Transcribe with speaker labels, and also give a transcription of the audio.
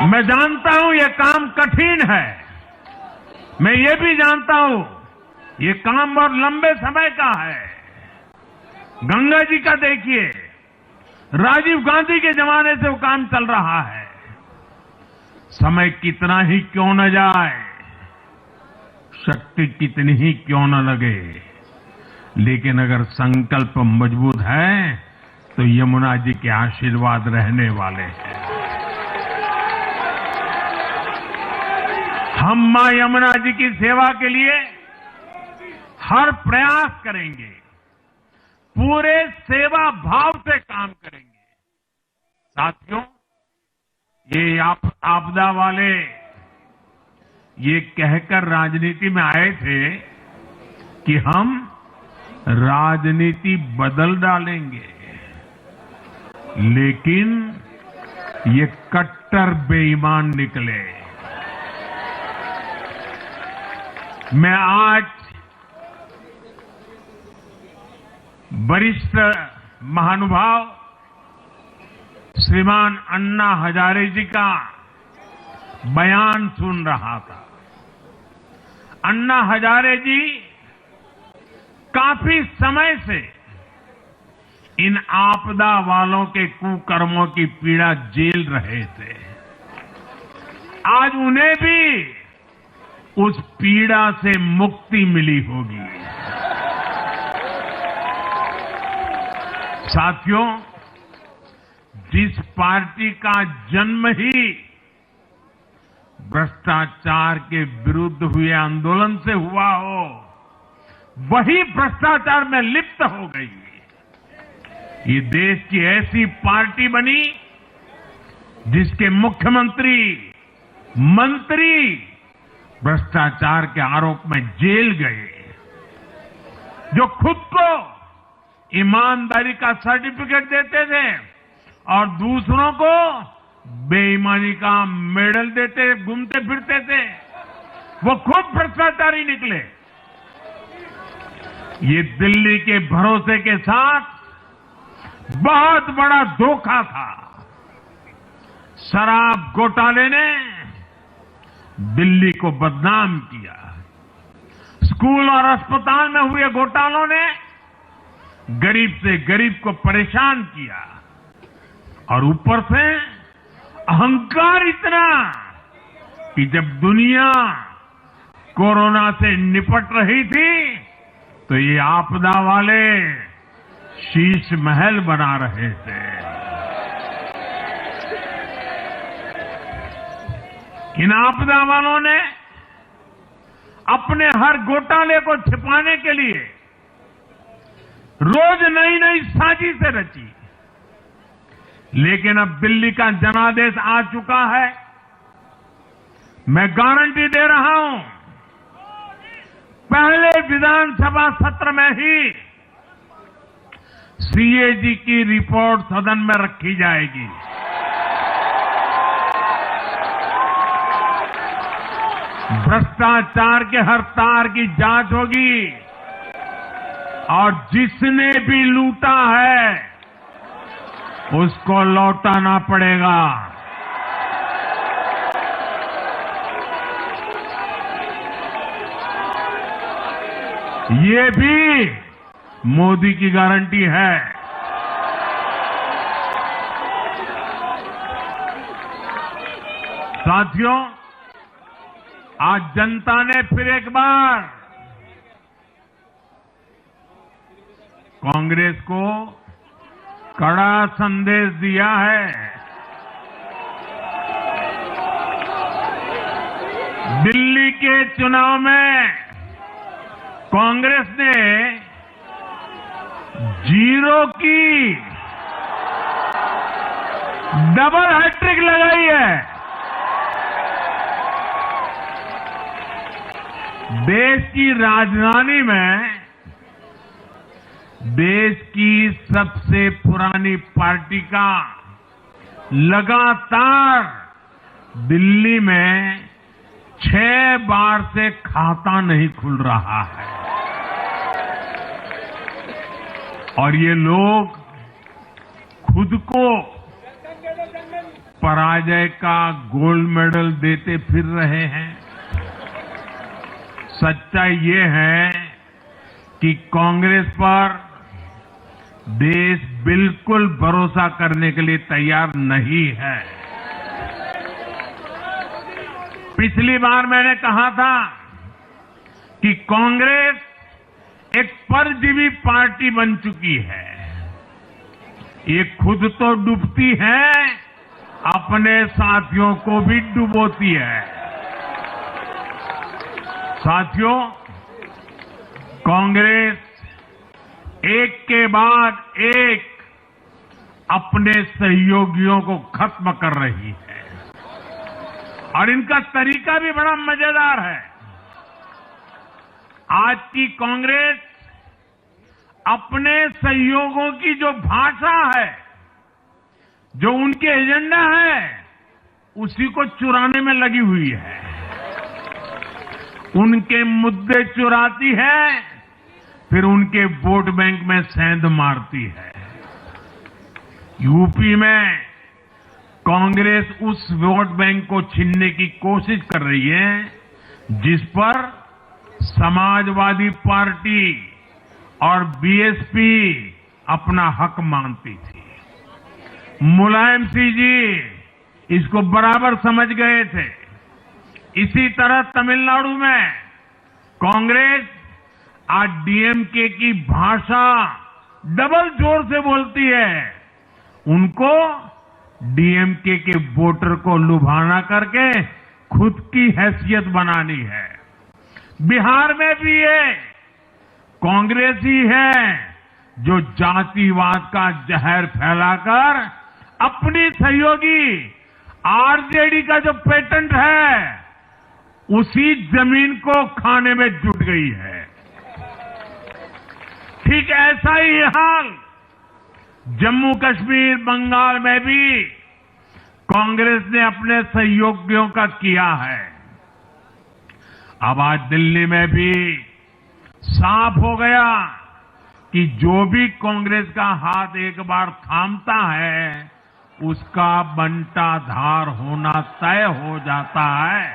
Speaker 1: मैं जानता हूं ये काम कठिन है। मैं ये भी जानता हूं ये काम बहुत लंबे समय का है। गंगा जी का देखिए, राजीव गांधी के जमाने से वो काम चल रहा है। समय कितना ही क्यों न जाए, शक्ति कितनी ही क्यों न लगे, लेकिन अगर संकल्प मजबूत है तो यमुना जी के आशीर्वाद रहने वाले हैं। हम मां यमुना जी की सेवा के लिए हर प्रयास करेंगे, पूरे सेवा भाव से काम करेंगे। साथियों, ये आपदा वाले ये कहकर राजनीति में आए थे कि हम राजनीति बदल डालेंगे, लेकिन ये कट्टर बेईमान निकले। मैं आज वरिष्ठ महानुभाव श्रीमान अन्ना हजारे जी का बयान सुन रहा था। अन्ना हजारे जी काफी समय से इन आपदा वालों के कुकर्मों की पीड़ा झेल रहे थे। आज उन्हें भी उस पीड़ा से मुक्ति मिली होगी। साथियों, जिस पार्टी का जन्म ही भ्रष्टाचार के विरुद्ध हुए आंदोलन से हुआ हो, वही भ्रष्टाचार में लिप्त हो गई। ये देश की ऐसी पार्टी बनी जिसके मुख्यमंत्री, मंत्री भ्रष्टाचार के आरोप में जेल गए, जो खुद को ईमानदारी का सर्टिफिकेट देते थे और दूसरों को बेईमानी का मेडल देते घूमते फिरते थे, वो खुद भ्रष्टाचारी निकले। ये दिल्ली के भरोसे के साथ बहुत बड़ा धोखा था। शराब घोटाले ने दिल्ली को बदनाम किया। स्कूल और अस्पताल में हुए घोटालों ने गरीब से गरीब को परेशान किया। और ऊपर से अहंकार इतना कि जब दुनिया कोरोना से निपट रही थी तो ये आपदा वाले शीश महल बना रहे थे। इन आपदा वालों ने अपने हर घोटाले को छिपाने के लिए रोज नई नई साजिशें रची। लेकिन अब दिल्ली का जनादेश आ चुका है। मैं गारंटी दे रहा हूं, पहले विधानसभा सत्र में ही सीएजी की रिपोर्ट सदन में रखी जाएगी। भ्रष्टाचार के हर तार की जांच होगी और जिसने भी लूटा है उसको लौटाना पड़ेगा। ये भी मोदी की गारंटी है। साथियों, आज जनता ने फिर एक बार कांग्रेस को कड़ा संदेश दिया है। दिल्ली के चुनाव में कांग्रेस ने 0 की डबल हैट्रिक लगाई है। देश की राजधानी में देश की सबसे पुरानी पार्टी का लगातार दिल्ली में 6 बार से खाता नहीं खुल रहा है। और ये लोग खुद को पराजय का गोल्ड मेडल देते फिर रहे हैं। सच्चाई ये है कि कांग्रेस पर देश बिल्कुल भरोसा करने के लिए तैयार नहीं है। पिछली बार मैंने कहा था कि कांग्रेस एक परजीवी पार्टी बन चुकी है। ये खुद तो डूबती है, अपने साथियों को भी डुबोती है। साथियों, कांग्रेस एक के बाद एक अपने सहयोगियों को खत्म कर रही है और इनका तरीका भी बड़ा मजेदार है। आज की कांग्रेस अपने सहयोगियों की जो भाषा है, जो उनके एजेंडा है, उसी को चुराने में लगी हुई है। उनके मुद्दे चुराती है, फिर उनके वोट बैंक में सेंध मारती है। यूपी में कांग्रेस उस वोट बैंक को छीनने की कोशिश कर रही है जिस पर समाजवादी पार्टी और बीएसपी अपना हक मानती थी। मुलायम सिंह जी इसको बराबर समझ गए थे। इसी तरह तमिलनाडु में कांग्रेस आज डीएमके की भाषा डबल जोर से बोलती है। उनको डीएमके के वोटर को लुभाना करके खुद की हैसियत बनानी है। बिहार में भी ये कांग्रेस ही है जो जातिवाद का जहर फैलाकर अपनी सहयोगी आरजेडी का जो पेटेंट है, उसी जमीन को खाने में जुट गई है। ठीक ऐसा ही हाल जम्मू कश्मीर, बंगाल में भी कांग्रेस ने अपने सहयोगियों का किया है। अब आज दिल्ली में भी साफ हो गया कि जो भी कांग्रेस का हाथ एक बार थामता है, उसका बंटाधार होना तय हो जाता है।